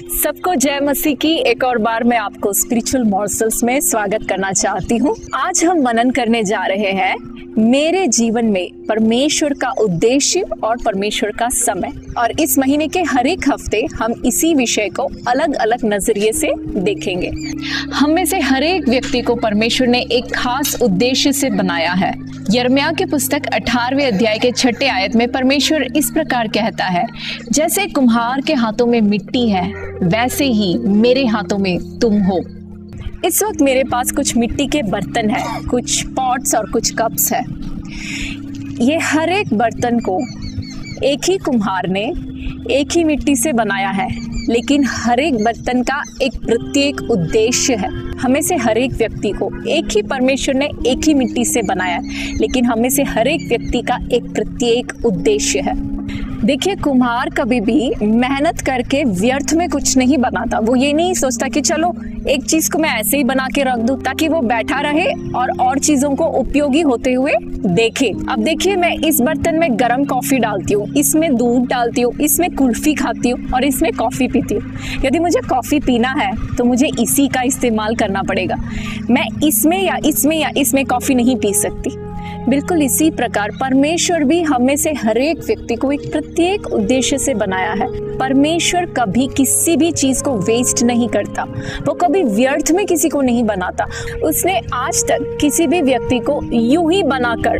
सबको जय मसीह की एक और बार मैं आपको स्पिरिचुअल मॉर्सल्स में स्वागत करना चाहती हूँ। आज हम मनन करने जा रहे हैं मेरे जीवन में परमेश्वर का उद्देश्य और परमेश्वर का समय। और इस महीने के हर एक हफ्ते हम इसी विषय को अलग अलग नजरिए से देखेंगे। हम में से हर एक व्यक्ति को परमेश्वर ने एक खास उद्देश्य से बनाया है। यिर्मयाह की पुस्तक 18वें अध्याय के 6 आयत में परमेश्वर इस प्रकार कहता है, जैसे कुम्हार के हाथों में मिट्टी है वैसे ही मेरे हाथों में तुम हो। इस वक्त मेरे पास कुछ मिट्टी के बर्तन हैं, कुछ पॉट्स और कुछ कप्स हैं। ये हर एक बर्तन को एक ही कुम्हार ने एक ही मिट्टी से बनाया है, लेकिन हर एक बर्तन का एक प्रत्येक उद्देश्य है। हमें से हर एक व्यक्ति को एक ही परमेश्वर ने एक ही मिट्टी से बनाया है, लेकिन हमें से हर एक व्यक्ति का एक प्रत्येक उद्देश्य है। देखिए, कुम्हार कभी भी मेहनत करके व्यर्थ में कुछ नहीं बनाता। वो ये नहीं सोचता कि चलो एक चीज को मैं ऐसे ही बना के रख दूं ताकि वो बैठा रहे और चीजों को उपयोगी होते हुए देखे। अब देखिए, मैं इस बर्तन में गर्म कॉफी डालती हूँ, इसमें दूध डालती हूँ, इसमें कुल्फी खाती हूँ और इसमें कॉफी पीती हूँ। यदि मुझे कॉफी पीना है तो मुझे इसी का इस्तेमाल करना पड़ेगा। मैं इसमें या इसमें कॉफी नहीं पी सकती। बिल्कुल इसी प्रकार परमेश्वर भी हमें से हर एक व्यक्ति को एक प्रत्येक उद्देश्य से बनाया है। परमेश्वर कभी किसी भी चीज को वेस्ट नहीं करता, वो कभी व्यर्थ में किसी को नहीं बनाता। उसने आज तक किसी भी व्यक्ति को यूं ही बनाकर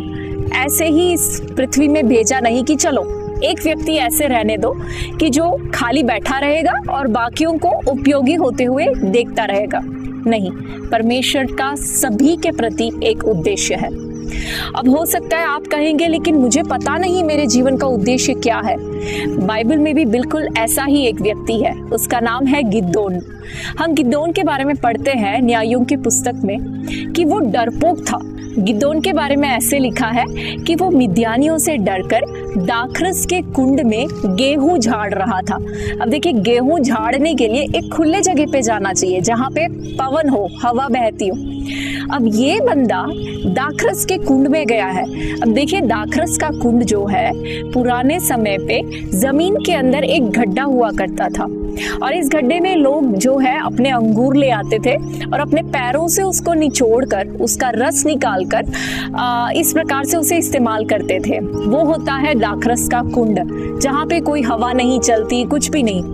ऐसे ही इस पृथ्वी में भेजा नहीं कि चलो एक व्यक्ति ऐसे रहने दो कि जो खाली बैठा रहेगा और बाकियों को उपयोगी होते हुए देखता रहेगा। नहीं, परमेश्वर का सभी के प्रति एक उद्देश्य है। अब हो सकता है आप कहेंगे, लेकिन मुझे पता नहीं मेरे जीवन का उद्देश्य क्या है। बाइबल में भी बिल्कुल ऐसा ही एक व्यक्ति है, उसका नाम है गिदोन। हम गिदोन के बारे में पढ़ते हैं न्यायों की पुस्तक में कि वो डरपोक था। गिदोन के बारे में ऐसे लिखा है कि वो मिद्यानियों से डरकर दाखरस के कुंड में गेहूं झाड़ रहा था। अब देखिए, गेहूं झाड़ने के लिए एक खुले जगह पे जाना चाहिए जहाँ पे पवन हो, हवा बहती हो। अब ये बंदा दाखरस के कुंड में गया है। अब देखिए, दाखरस का कुंड जो है पुराने समय पे जमीन के अंदर एक गड्ढा हुआ करता था और इस गड्ढे में लोग जो है अपने अंगूर ले आते थे और अपने पैरों से उसको निचोड़कर उसका रस निकालकर इस प्रकार से उसे इस्तेमाल करते थे। वो होता है दाखरस का कुंड, जहाँ पे कोई हवा नहीं चलती, कुछ भी नहीं।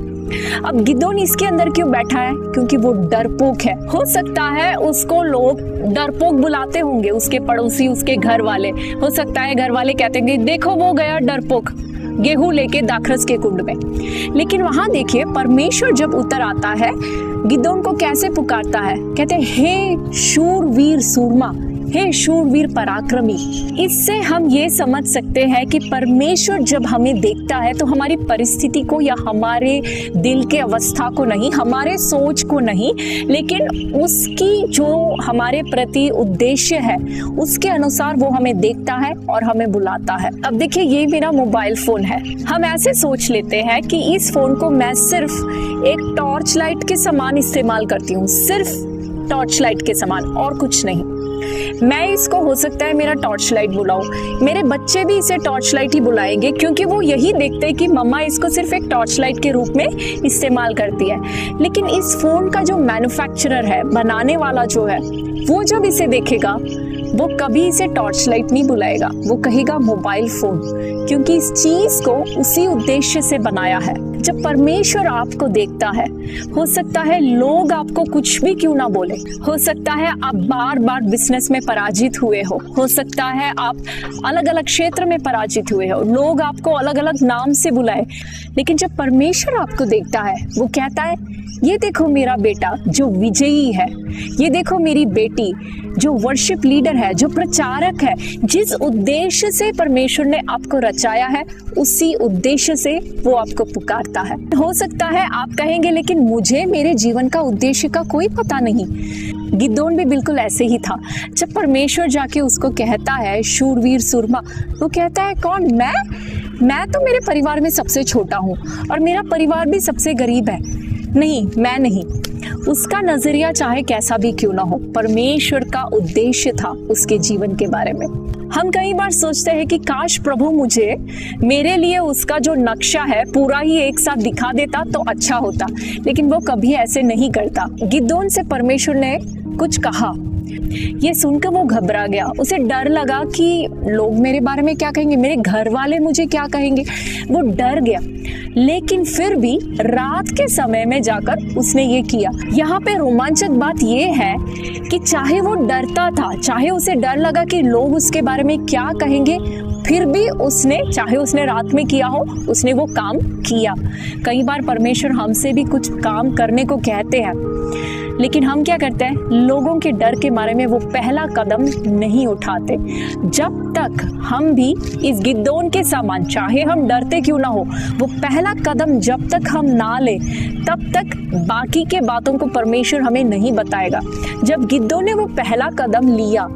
अब गिदोन इसके अंदर क्यों बैठा है? क्योंकि वो डरपोक है। हो सकता है उसको लोग डरपोक बुलाते होंगे, उसके पड़ोसी, उसके घर वाले। हो सकता है घर वाले कहते हैं, देखो वो गया डरपोक गेहूं लेके दाखरस के कुंड में। लेकिन वहां देखिए, परमेश्वर जब उतर आता है, गिदोन को कैसे पुकारता है? कहते हैं, हे शूरवीर सूरमा, हे शूरवीर पराक्रमी। इससे हम ये समझ सकते हैं कि परमेश्वर जब हमें देखता है तो हमारी परिस्थिति को या हमारे दिल के अवस्था को नहीं, हमारे सोच को नहीं, लेकिन उसकी जो हमारे प्रति उद्देश्य है उसके अनुसार वो हमें देखता है और हमें बुलाता है। अब देखिए, ये मेरा मोबाइल फोन है। हम ऐसे सोच लेते हैं कि इस फोन को मैं सिर्फ एक टॉर्च लाइट के समान इस्तेमाल करती हूँ, सिर्फ टॉर्च लाइट के समान और कुछ नहीं। मैं इसको हो सकता है मेरा टॉर्च लाइट बुलाऊं, मेरे बच्चे भी इसे टॉर्च लाइट ही बुलाएंगे, क्योंकि वो यही देखते हैं कि मम्मा इसको सिर्फ एक टॉर्च लाइट के रूप में इस्तेमाल करती है। लेकिन इस फोन का जो मैन्युफैक्चरर है, बनाने वाला जो है, वो जब इसे देखेगा वो कभी इसे टॉर्च लाइट नहीं बुलाएगा, वो कहेगा मोबाइल फोन, क्योंकि इस चीज को उसी उद्देश्य से बनाया है। जब परमेश्वर आपको देखता है, हो सकता है लोग आपको कुछ भी क्यों ना बोले, हो सकता है आप बार बार बिजनेस में पराजित हुए हो सकता है आप अलग अलग क्षेत्र में पराजित हुए हो, लोग आपको अलग अलग नाम से बुलाए, लेकिन जब परमेश्वर आपको देखता है, वो कहता है, ये देखो मेरा बेटा जो विजयी है, ये देखो मेरी बेटी जो वर्शिप लीडर है, जो प्रचारक है। जिस उद्देश्य से परमेश्वर ने आपको रचाया है, उसी उद्देश्य से वो आपको पुकारता है। हो सकता है आप कहेंगे, लेकिन मुझे मेरे जीवन का उद्देश्य का कोई पता नहीं। गिदोन भी बिल्कुल ऐसे ही था। जब परमेश्वर जाके उसको कहता है शूरवीर सूरमा, वो कहता है, कौन? मैं तो मेरे परिवार में सबसे छोटा हूँ और मेरा परिवार भी सबसे गरीब है। नहीं, मैं नहीं। उसका नजरिया चाहे कैसा भी क्यों ना हो, परमेश्वर का उद्देश्य था उसके जीवन के बारे में। हम कई बार सोचते हैं कि काश प्रभु मुझे मेरे लिए उसका जो नक्शा है पूरा ही एक साथ दिखा देता तो अच्छा होता, लेकिन वो कभी ऐसे नहीं करता। गिदोन से परमेश्वर ने कुछ कहा, ये सुनकर वो घबरा गया। उसे डर लगा कि लोग मेरे बारे में क्या कहेंगे, मेरे घर वाले मुझे क्या कहेंगे, वो डर गया। लेकिन फिर भी रात के समय में जाकर उसने ये किया। यहाँ पे रोमांचक बात ये है कि चाहे वो डरता था, चाहे उसे डर लगा कि लोग उसके बारे में क्या कहेंगे, फिर भी उसने, चाहे उसने रात में किया हो, उसने वो काम किया। कई बार परमेश्वर हमसे भी कुछ काम करने को कहते हैं, लेकिन हम क्या करते हैं, लोगों के डर के मारे में वो पहला कदम नहीं उठाते। जब तक हम भी इस गिदोन के समान, चाहे हम डरते क्यों ना हो, वो पहला कदम जब तक हम ना ले, तब तक बाकी के बातों को परमेश्वर हमें नहीं बताएगा। जब गिदोन ने वो पहला कदम लिया,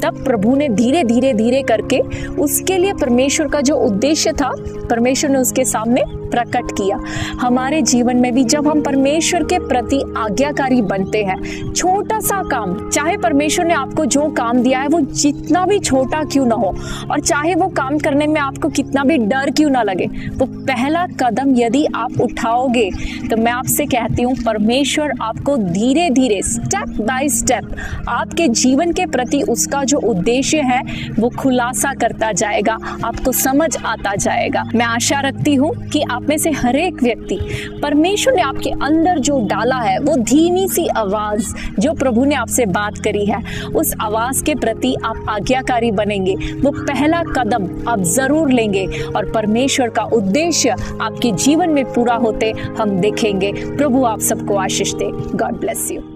तब प्रभु ने धीरे धीरे धीरे करके उसके लिए परमेश्वर का जो उद्देश्य था, परमेश्वर ने उसके सामने प्रकट किया। हमारे जीवन में भी जब हम परमेश्वर के प्रति आज्ञाकारी बनते हैं, छोटा सा काम, चाहे परमेश्वर ने आपको जो काम दिया है वो जितना भी छोटा क्यों ना हो, और चाहे वो काम करने में आपको कितना भी डर क्यों ना लगे, वो पहला कदम यदि आप उठाओगे तो मैं आपसे कहती हूँ, परमेश्वर आपको धीरे धीरे, स्टेप बाय स्टेप, आपके जीवन के प्रति उसका जो उद्देश्य है वो खुलासा करता जाएगा, आपको समझ आता जाएगा। मैं आशा रखती हूँ कि आप में से हर एक व्यक्ति, परमेश्वर ने आपके अंदर जो डाला है, वो धीमी सी आवाज जो प्रभु ने आपसे बात करी है, उस आवाज के प्रति आप आज्ञाकारी बनेंगे। वो पहला कदम आप जरूर लेंगे और परमेश्वर का उद्देश्य आपके जीवन में पूरा होते हम देखेंगे। प्रभु आप सबको आशीष दे। God bless you.